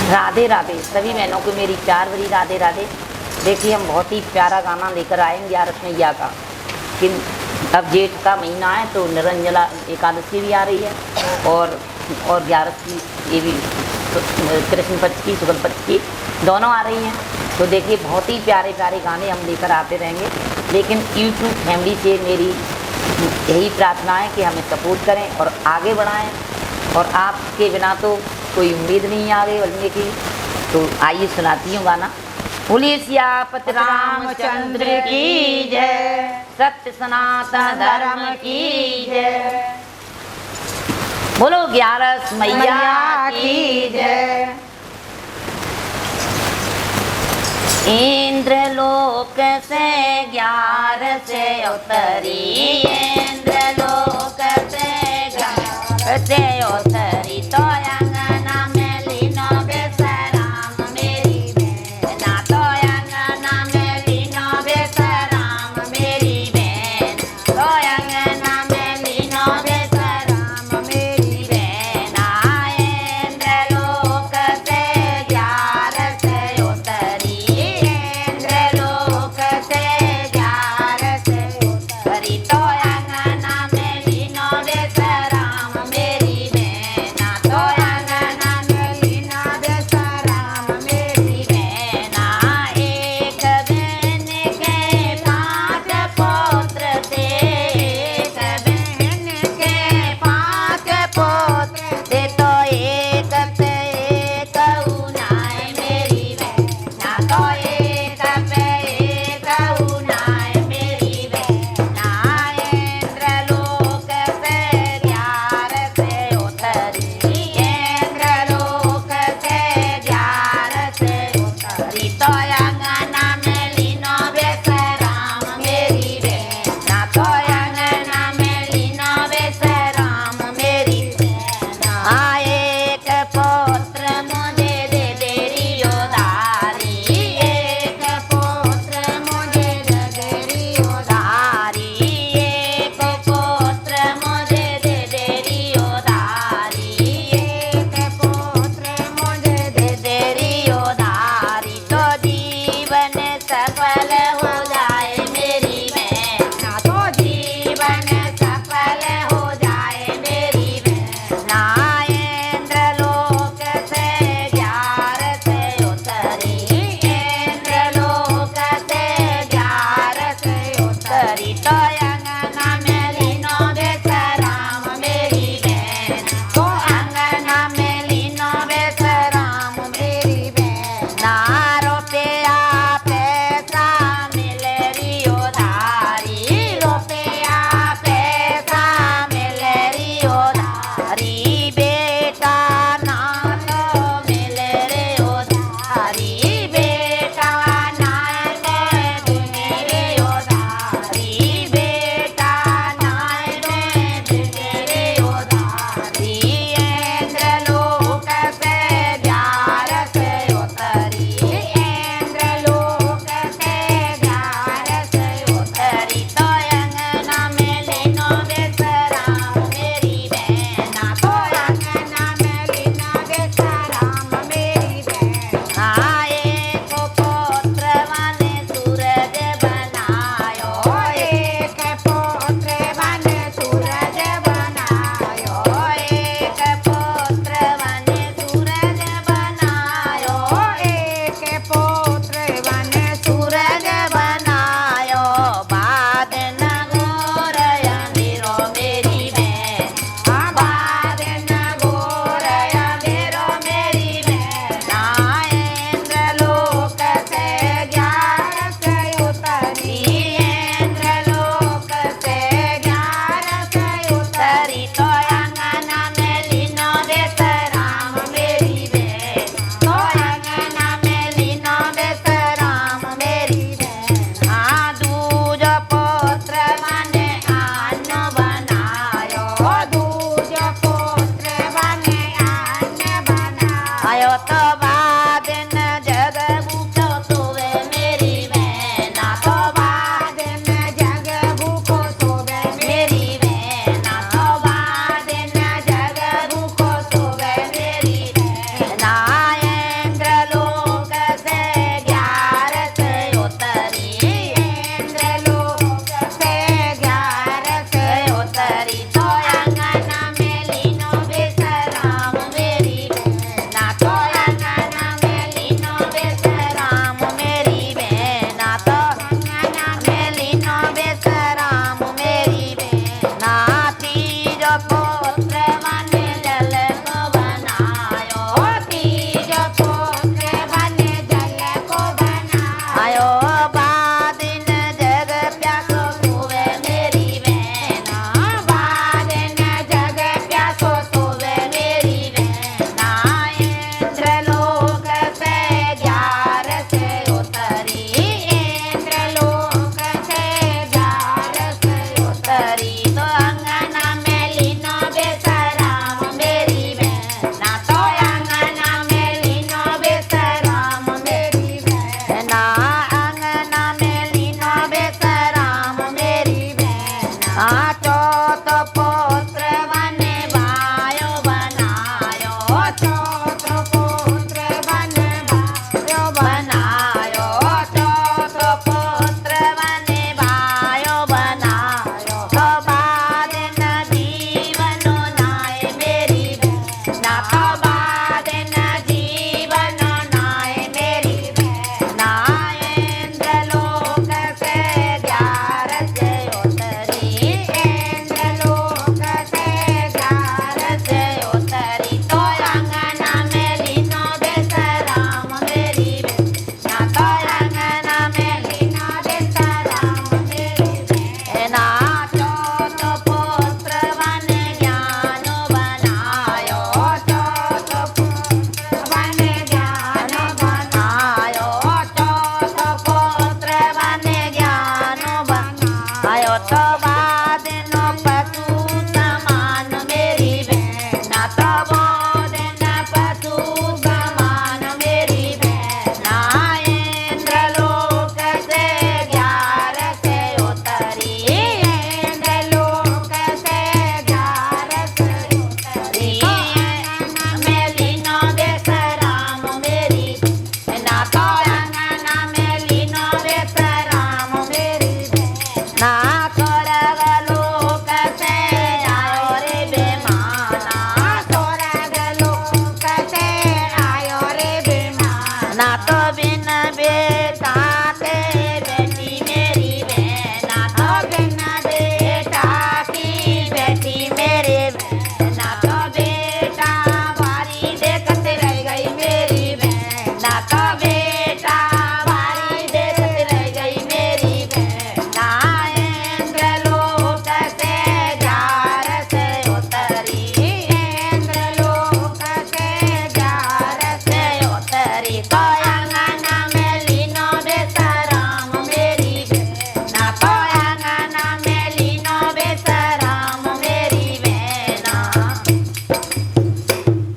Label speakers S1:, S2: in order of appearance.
S1: राधे राधे सभी बहनों को मेरी प्यार भरी राधे राधे। देखिए हम बहुत ही प्यारा गाना लेकर आए हैं 11 मैया का। कि अब जेठ का महीना है तो निरंजला एकादशी भी आ रही है और 11 की ये भी कृष्ण पक्ष की शुक्ल पक्ष की दोनों आ रही हैं। तो देखिए बहुत ही प्यारे प्यारे गाने हम लेकर आते रहेंगे। लेकिन यूट्यूब फैमिली से मेरी यही प्रार्थना है कि हमें सपोर्ट करें और आगे बढ़ाएं। और आपके बिना तो कोई उम्मीद नहीं आगे बढ़ने की। तो आइए सुनाती हूँ गाना। बोलिए सियापति रामचंद्र की जय, सत्य सनातन धर्म की जय। बोलो 11 मैया की जय। इंद्रलोक से 11 से उतरी, इंद्रलोक से 11 से उतरी। तो अंगना में लीनो बेसराम मेरी बहना, तो अंगना में लीनो बेसराम मेरी बहन, तो अंगना में लीनो बेसराम मेरी बहना। इंद्रलोक से 11 से उतरी, इंद्रलोक से 11 से उतरी। तो अंगना में लीनो बेसराम मेरी बहना, तो अंगना में लीनो बेसराम मेरी बहना। एक बहन के 5 पुत्र थे, एक बहन के 5 पुत्र थे। तो एक पे एक उनाए मेरी बहना, तो एक पे एक उनाए मेरी बहना। इंद्रलोक से 11 से उतरी, इंद्रलोक से 11 से उतरी। तो अंगना में लीनो बेसराम मेरी बहना, तो अंगना में लीनो बेसराम मेरी बहना। एक पुत्र मुझे दे तेरी उधारी, एक पुत्र मुझे दे तेरी उधारी, एक पुत्र मुझे दे तेरी उधारी, एक पुत्र मुझे दे तेरी उधारी। तो जीवन सफल हो जाए मेरी बहना, तो जीवन सफल हो जाए मेरी बहना। इंद्रलोक से 11 से उतरी, इंद्रलोक से 11 से उतरी। तो अंगना में लीनो बेसराम मेरी बहन, तो अंगना में लीनो बेसराम मेरी बहना। रुपया पैसा मिले री उधारी, रुपया पैसा मिले री उधारी। बेटा ना तो मिले रे उधारी, बेटा ना तो मिले रे उधारी, बेटा ना तो मिले रे उधारी। इंद्रलोक से 11 से उतरी, इंद्रलोक से 11 से उतरी। तो अंगना में लीनो बेसराम मेरी बहना, तो अंगना में लीनो बेसराम मेरी बहना। एक पुत्र वन सूरज बनायो, एक पुत्र वन सूरज बनायो, एक पुत्र वन सूरज बनायो, एक पुत्र वन सूरज बनायो। बाद न घोर अंधेरो मेरी बहना, बाद न घोर अंधेरो मेरी बहना। इंद्रलोक से 11 से उतरी, इंद्रलोक से 11 से उतरी। तो अंगना में लीनो बेसराम मेरी बहन, तो अंगना में लीनो बेसराम मेरी बहना। दूज पुत्र बने अन्न बनायो, दूज पुत्र बने अन्न बनायो। तो